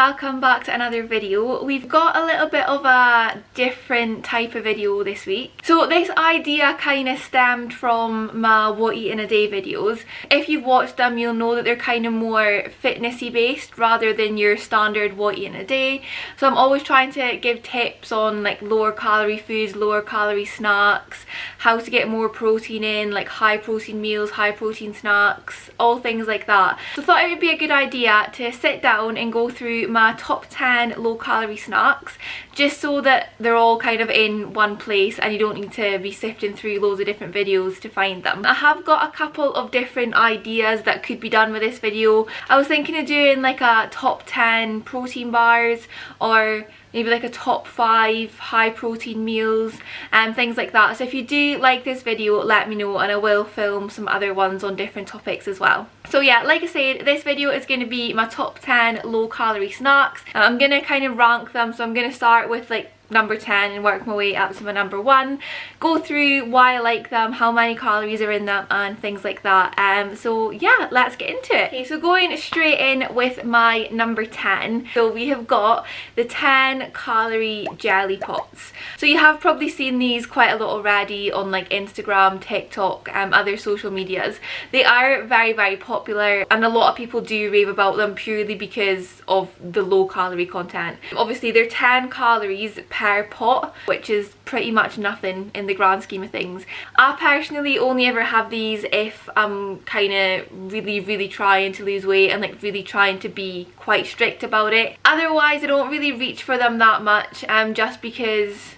welcome back to another video. We've got a little bit of a different type of video this week. So this idea kind of stemmed from my what eat in a day videos. If you've watched them, you'll know that they're kind of more fitnessy based rather than your standard what eat in a day. So I'm always trying to give tips on like lower calorie foods, lower calorie snacks, how to get more protein in, like high protein meals, high protein snacks, all things like that. So I thought it would be a good idea to sit down and go through my top 10 low calorie snacks, just so that they're all kind of in one place and you don't need to be sifting through loads of different videos to find them. I have got a couple of different ideas that could be done with this video. I was thinking of doing like a top 10 protein bars, or maybe like a top 5 high protein meals and things like that. So if you do like this video, let me know and I will film some other ones on different topics as well. So yeah, like I said, this video is going to be my top 10 low calorie snacks. I'm going to kind of rank them, so I'm going to start with like number 10 and work my way up to my number 1, go through why I like them, how many calories are in them and things like that. So yeah, let's get into it. Okay, so going straight in with my number 10, so we have got the 10 calorie jelly pots. So you have probably seen these quite a lot already on like Instagram, TikTok, other social medias. They are very popular and a lot of people do rave about them purely because of the low calorie content. Obviously they're 10 calories per pot, which is pretty much nothing in the grand scheme of things. I personally only ever have these if I'm kind of really trying to lose weight and like really trying to be quite strict about it. Otherwise I don't really reach for them that much, just because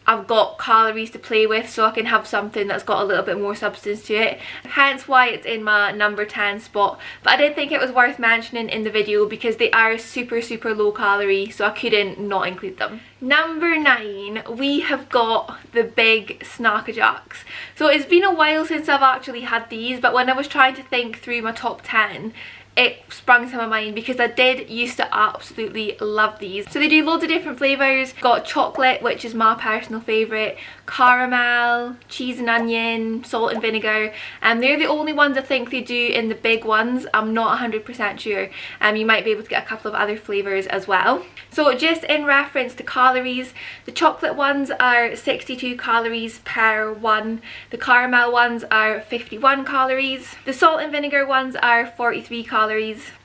I've got calories to play with, so I can have something that's got a little bit more substance to it. Hence why it's in my number 10 spot. But I did think it was worth mentioning in the video because they are super low calorie, so I couldn't not include them. Number 9, we have got the big Snacker Jacks. So it's been a while since I've actually had these, but when I was trying to think through my top 10, it sprung to my mind because I did used to absolutely love these. So they do loads of different flavours. Got chocolate, which is my personal favourite, caramel, cheese and onion, salt and vinegar, and they're the only ones I think they do in the big ones. I'm not 100% sure. You might be able to get a couple of other flavours as well. So just in reference to calories, the chocolate ones are 62 calories per one, the caramel ones are 51 calories, the salt and vinegar ones are 43 calories,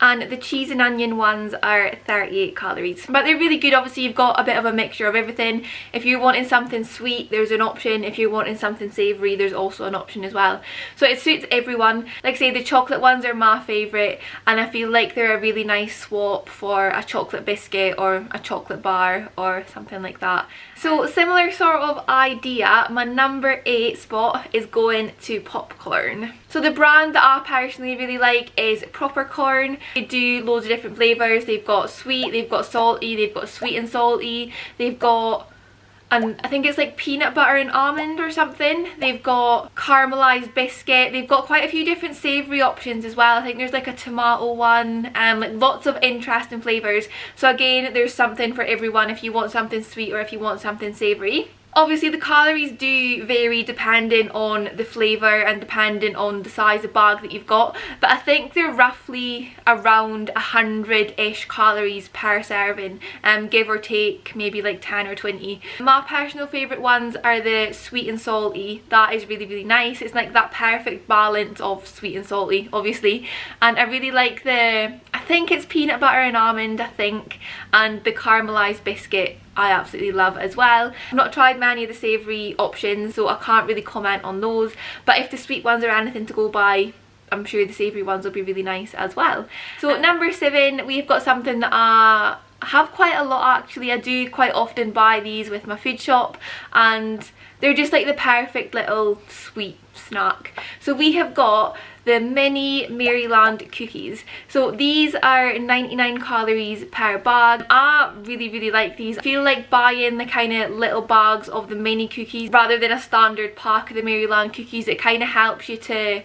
and the cheese and onion ones are 38 calories. But they're really good. Obviously you've got a bit of a mixture of everything. If you're wanting something sweet, there's an option. If you're wanting something savoury, there's also an option as well. So it suits everyone. Like I say, the chocolate ones are my favourite and I feel like they're a really nice swap for a chocolate biscuit or a chocolate bar or something like that. So similar sort of idea, my number 8 spot is going to popcorn. So the brand that I personally really like is Propercorn. They do loads of different flavours. They've got sweet, they've got salty, they've got sweet and salty, they've got, and I think it's like peanut butter and almond or something. They've got caramelized biscuit. They've got quite a few different savoury options as well. I think there's like a tomato one, like lots of interesting flavours. So again, there's something for everyone if you want something sweet or if you want something savoury. Obviously the calories do vary depending on the flavour and depending on the size of bag that you've got, but I think they're roughly around 100-ish calories per serving, give or take maybe like 10 or 20. My personal favourite ones are the sweet and salty. That is really nice. It's like that perfect balance of sweet and salty, obviously, and I really like the, I think it's peanut butter and almond, I think, and the caramelised biscuit I absolutely love as well. I've not tried many of the savoury options, so I can't really comment on those, but if the sweet ones are anything to go by, I'm sure the savoury ones will be really nice as well. So number 7, we've got something that I have quite a lot actually. I do quite often buy these with my food shop and they're just like the perfect little sweet snack. So we have got the mini Maryland cookies. So these are 99 calories per bag. I really like these. I feel like buying the kind of little bags of the mini cookies rather than a standard pack of the Maryland cookies. It kind of helps you to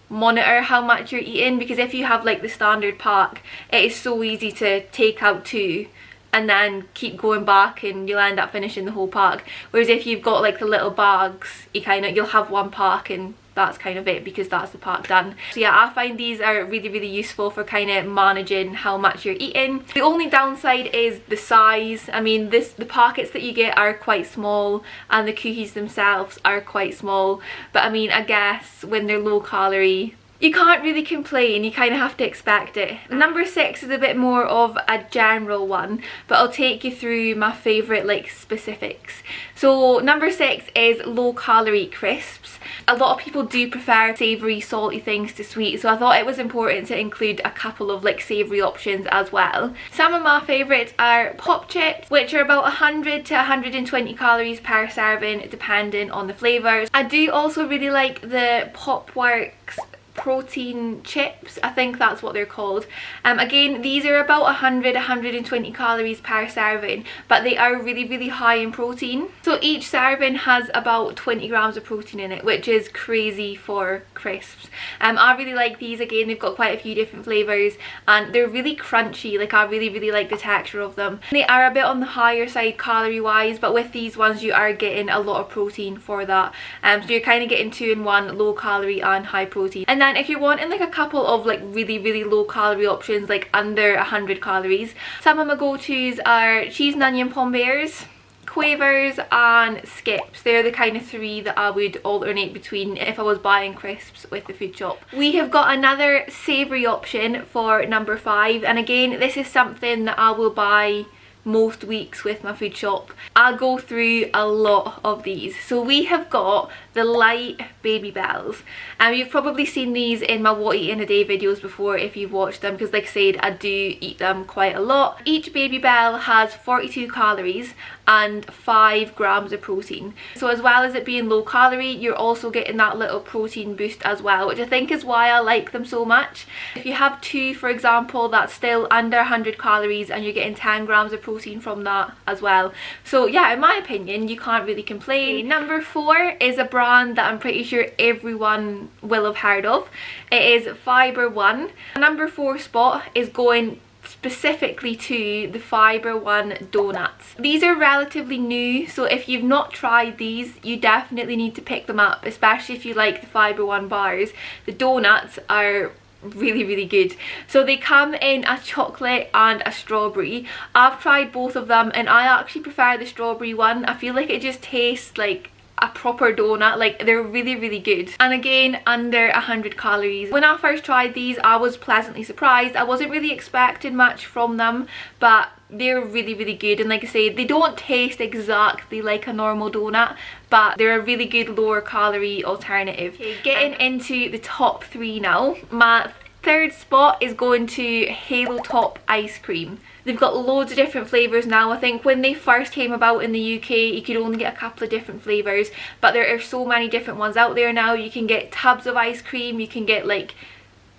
monitor how much you're eating, because if you have like the standard pack, it is so easy to take out 2 and then keep going back and you'll end up finishing the whole pack. Whereas if you've got like the little bags, you'll have 1 pack and that's kind of it, because that's the part done. So yeah, I find these are really useful for kind of managing how much you're eating. The only downside is the size. I mean, the packets that you get are quite small and the cookies themselves are quite small, but I mean, I guess when they're low calorie, you can't really complain, you kind of have to expect it. Number 6 is a bit more of a general one, but I'll take you through my favourite like specifics. So number 6 is low calorie crisps. A lot of people do prefer savoury, salty things to sweet, so I thought it was important to include a couple of like savoury options as well. Some of my favourites are pop chips, which are about 100 to 120 calories per serving depending on the flavours. I do also really like the Popworks protein chips, I think that's what they're called. Again, these are about 100-120 calories per serving, but they are really high in protein. So each serving has about 20 grams of protein in it, which is crazy for crisps. I really like these. Again, they've got quite a few different flavours and they're really crunchy. Like, I really like the texture of them. They are a bit on the higher side calorie wise, but with these ones you are getting a lot of protein for that. So you're kind of getting 2-in-1, low calorie and high protein. And then if you're wanting like a couple of like really low calorie options, like under 100 calories, some of my go-tos are cheese and onion pom bears, Quavers and Skips. They're the kind of 3 that I would alternate between if I was buying crisps with the food shop. We have got another savoury option for number 5, and again, this is something that I will buy most weeks with my food shop. I'll go through a lot of these. So we have got the light baby bells, and you've probably seen these in my what eat in a day videos before if you've watched them, because like I said, I do eat them quite a lot. Each baby bell has 42 calories and 5 grams of protein. So as well as it being low calorie, you're also getting that little protein boost as well, which I think is why I like them so much. If you have 2, for example, that's still under 100 calories and you're getting 10 grams of protein from that as well. So yeah, in my opinion, you can't really complain. Number 4 is a brand that I'm pretty sure everyone will have heard of. It is Fiber One. Number 4 spot is going specifically to the Fiber One donuts. These are relatively new, so if you've not tried these, you definitely need to pick them up, especially if you like the Fiber One bars. The donuts are really good. So they come in a chocolate and a strawberry. I've tried both of them and I actually prefer the strawberry one. I feel like it just tastes like a proper donut. Like, they're really good, and again, under 100 calories. When I first tried these, I was pleasantly surprised. I wasn't really expecting much from them, but they're really good, and like I say, they don't taste exactly like a normal donut, but they're a really good lower calorie alternative. Okay, getting into the top 3 now. My 3rd spot is going to Halo Top ice cream. They've got loads of different flavours now. I think when they first came about in the UK, you could only get a couple of different flavours, but there are so many different ones out there now. You can get tubs of ice cream, you can get like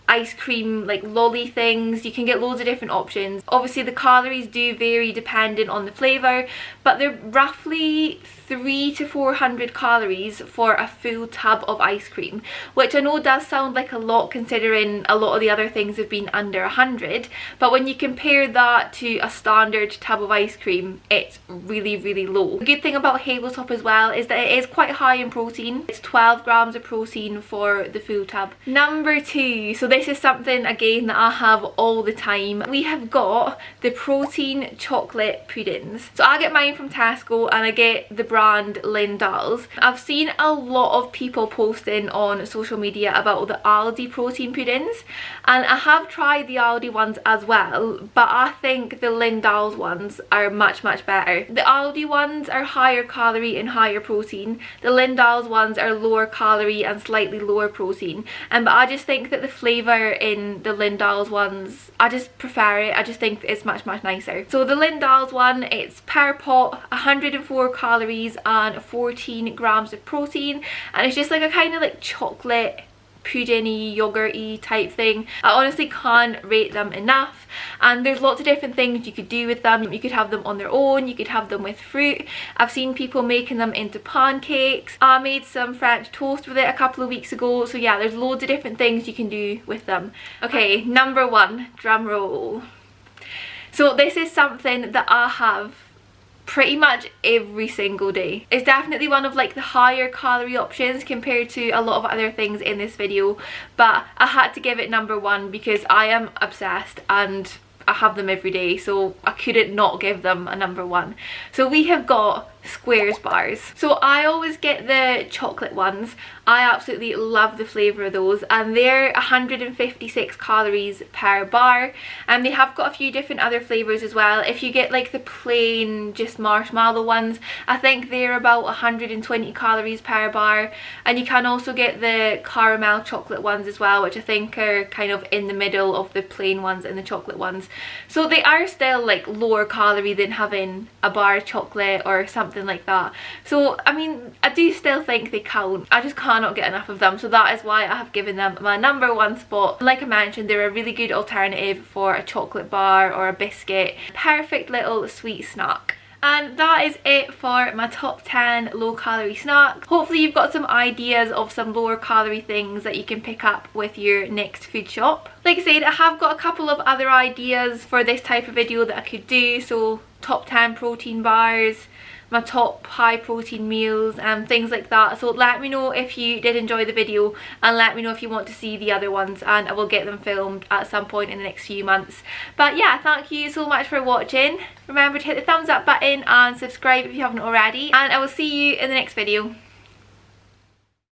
ice cream like lolly things, you can get loads of different options. Obviously the calories do vary depending on the flavour, but they're roughly 300 to 400 calories for a full tub of ice cream, which I know does sound like a lot considering a lot of the other things have been under 100, but when you compare that to a standard tub of ice cream, it's really low. The good thing about Halo Top as well is that it is quite high in protein. It's 12 grams of protein for the full tub. Number 2, so this is something again that I have all the time. We have got the protein chocolate puddings. So I get mine from Tesco and I get the brand Lindal's. I've seen a lot of people posting on social media about the Aldi protein puddings, and I have tried the Aldi ones as well, but I think the Lindal's ones are much better. The Aldi ones are higher calorie and higher protein. The Lindal's ones are lower calorie and slightly lower protein, but I just think that the flavour in the Lindal's ones, I just prefer it. I just think it's much nicer. So the Lindal's one, it's per pot 104 calories and 14 grams of protein, and it's just like a kind of like chocolate puddingy, yogurty type thing. I honestly can't rate them enough, and there's lots of different things you could do with them. You could have them on their own, you could have them with fruit. I've seen people making them into pancakes. I made some French toast with it a couple of weeks ago, so yeah, there's loads of different things you can do with them. Okay, number 1, drum roll. So this is something that I have pretty much every single day. It's definitely one of like the higher calorie options compared to a lot of other things in this video, but I had to give it number one because I am obsessed and I have them every day, so I couldn't not give them a number one. So we have got Squares bars. So I always get the chocolate ones. I absolutely love the flavour of those, and they're 156 calories per bar, and they have got a few different other flavours as well. If you get like the plain just marshmallow ones, I think they're about 120 calories per bar, and you can also get the caramel chocolate ones as well, which I think are kind of in the middle of the plain ones and the chocolate ones. So they are still like lower calorie than having a bar of chocolate or something like that. So I mean, I do still think they count. I just cannot get enough of them, so that is why I have given them my number one spot. Like I mentioned, they're a really good alternative for a chocolate bar or a biscuit. Perfect little sweet snack. And that is it for my top 10 low calorie snacks. Hopefully you've got some ideas of some lower calorie things that you can pick up with your next food shop. Like I said, I have got a couple of other ideas for this type of video that I could do. So top 10 protein bars, my top high protein meals and things like that. So let me know if you did enjoy the video, and let me know if you want to see the other ones, and I will get them filmed at some point in the next few months. But yeah, thank you so much for watching. Remember to hit the thumbs up button and subscribe if you haven't already, and I will see you in the next video.